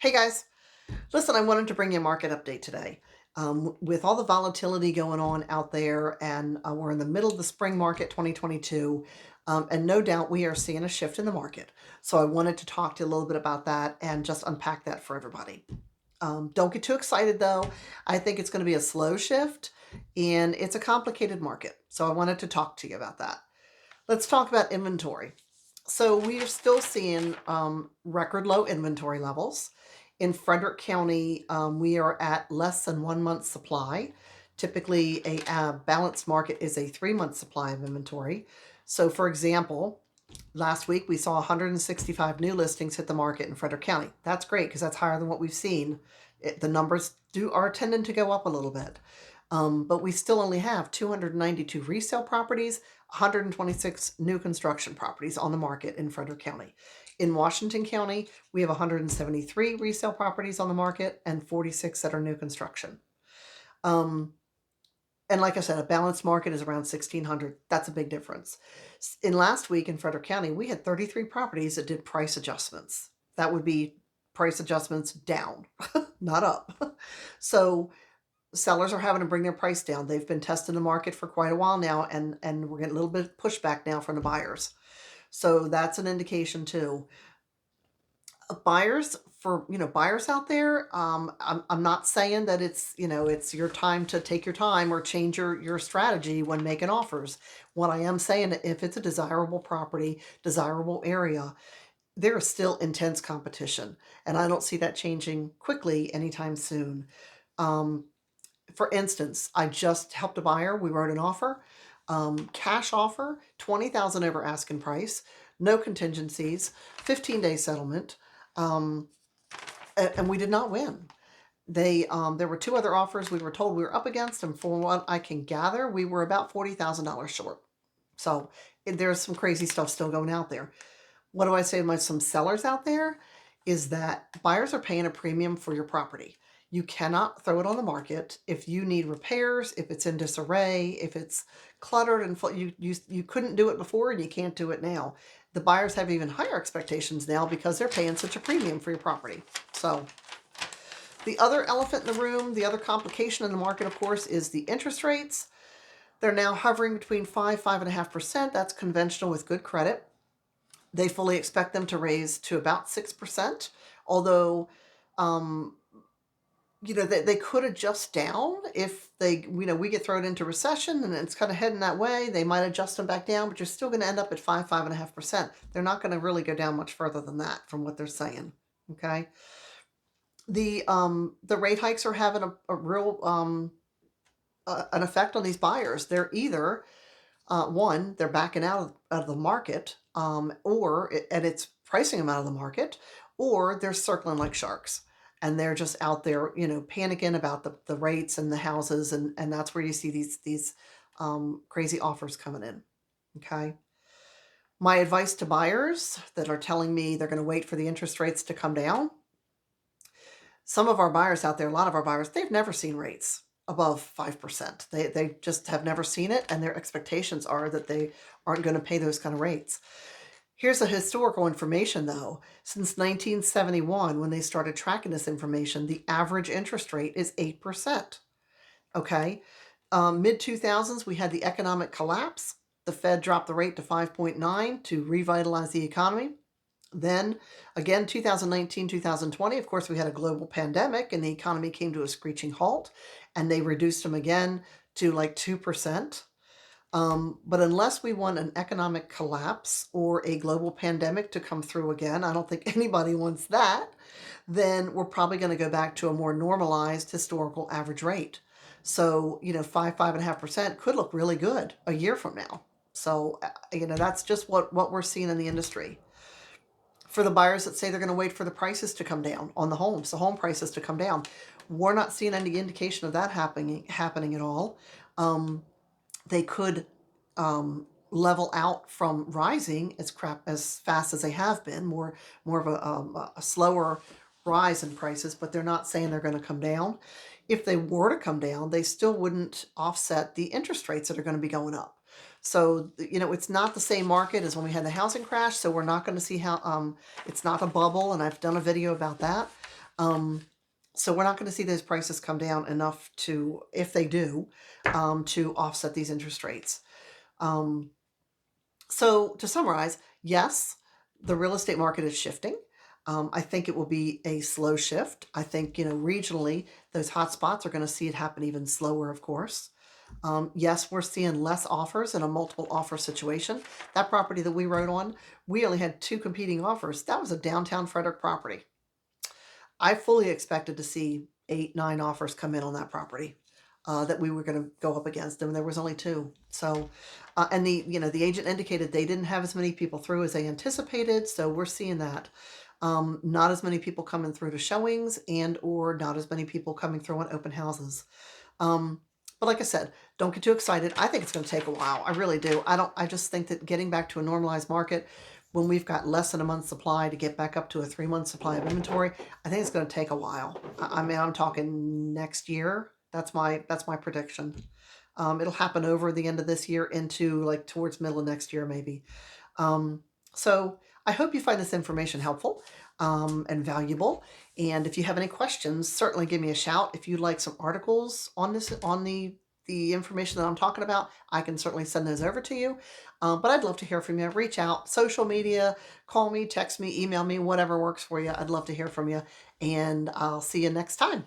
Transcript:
Hey guys, listen, I wanted to bring you a market update today. With all the volatility going on out there, and we're in the middle of the spring market 2022, and no doubt we are seeing a shift in the market. So I wanted to talk to you a little bit about that and just unpack that for everybody. Don't get too excited though. I think it's going to be a slow shift and it's a complicated market. So I wanted to talk to you about that. Let's talk about inventory. So we are still seeing record low inventory levels. In Frederick County, we are at less than 1 month supply. Typically, a balanced market is a 3 month supply of inventory. So, for example, last week we saw 165 new listings hit the market in Frederick County. That's great because that's higher than what we've seen. The numbers are tending to go up a little bit. But we still only have 292 resale properties, 126 new construction properties on the market in Frederick County. In Washington County, we have 173 resale properties on the market and 46 that are new construction. And like I said, a balanced market is around 1,600. That's a big difference. In last week in Frederick County, we had 33 properties that did price adjustments. That would be price adjustments down, not up. So sellers are having to bring their price down. They've been testing the market for quite a while now, and we're getting a little bit of pushback now from the buyers. So that's an indication too. Buyers out there, I'm not saying that it's your time to take your time or change your strategy when making offers. What I am saying, if it's a desirable property, desirable area, there is still intense competition, and I don't see that changing quickly anytime soon. Um, for instance, I just helped a buyer. We wrote an offer, cash offer, 20,000 over asking price, no contingencies, 15-day settlement, um, and we did not win. There were two other offers we were told we were up against, and for what I can gather, we were about $40,000 short. So there's some crazy stuff still going out there. What do I say to some sellers out there? Is that buyers are paying a premium for your property. You cannot throw it on the market if you need repairs, if it's in disarray, if it's cluttered and full. You couldn't do it before and you can't do it now. The buyers have even higher expectations now because they're paying such a premium for your property. So the other elephant in the room, the other complication in the market, of course, is the interest rates. They're now hovering between 5.5%. That's conventional with good credit. They fully expect them to raise to about 6%, although, they could adjust down if we get thrown into recession and it's kind of heading that way. They might adjust them back down, but you're still going to end up at 5.5%. They're not going to really go down much further than that from what they're saying. Okay. The rate hikes are having a real, an effect on these buyers. They're either, one, they're backing out of the market, and it's pricing them out of the market, or they're circling like sharks. And they're just out there, panicking about the rates and the houses, and that's where you see these crazy offers coming in. Okay. My advice to buyers that are telling me they're going to wait for the interest rates to come down. Some of our buyers out there, a lot of our buyers, they've never seen rates above 5%. They just have never seen it, and their expectations are that they aren't going to pay those kind of rates. Here's a historical information, though. Since 1971, when they started tracking this information, the average interest rate is 8%. Okay. Mid-2000s, we had the economic collapse. The Fed dropped the rate to 5.9 to revitalize the economy. Then again, 2019, 2020, of course, we had a global pandemic and the economy came to a screeching halt, and they reduced them again to like 2%. But unless we want an economic collapse or a global pandemic to come through again, I don't think anybody wants that, then we're probably going to go back to a more normalized historical average rate. So, 5.5% could look really good a year from now. So, that's just what we're seeing in the industry. For the buyers that say they're going to wait for the prices to come down on the homes, the home prices to come down, we're not seeing any indication of that happening at all. They could level out from rising as fast as they have been, more of a slower rise in prices, but they're not saying they're going to come down. If they were to come down, they still wouldn't offset the interest rates that are going to be going up. So, it's not the same market as when we had the housing crash. So we're not going to see how, it's not a bubble. And I've done a video about that. Um, so we're not going to see those prices come down enough to, if they do, to offset these interest rates. Um, so to summarize, yes, the real estate market is shifting. I think it will be a slow shift. I think, regionally, those hot spots are going to see it happen even slower, of course. Yes, we're seeing less offers in a multiple offer situation. That property that we wrote on, we only had two competing offers. That was a downtown Frederick property. I fully expected to see 8, 9 offers come in on that property that we were going to go up against, and there was only two. So, and the agent indicated they didn't have as many people through as they anticipated. So we're seeing that. Not as many people coming through to showings, and or not as many people coming through on open houses. But like I said, don't get too excited. I think it's going to take a while. I really do. I just think that getting back to a normalized market when we've got less than a month's supply to get back up to a 3-month supply of inventory, I think it's going to take a while. I mean, I'm talking next year. That's my prediction. It'll happen over the end of this year into like towards middle of next year, maybe. Um, so I hope you find this information helpful and valuable. And if you have any questions, certainly give me a shout. If you'd like some articles on this, on the information that I'm talking about, I can certainly send those over to you. But I'd love to hear from you. Reach out, social media, call me, text me, email me, whatever works for you. I'd love to hear from you. And I'll see you next time.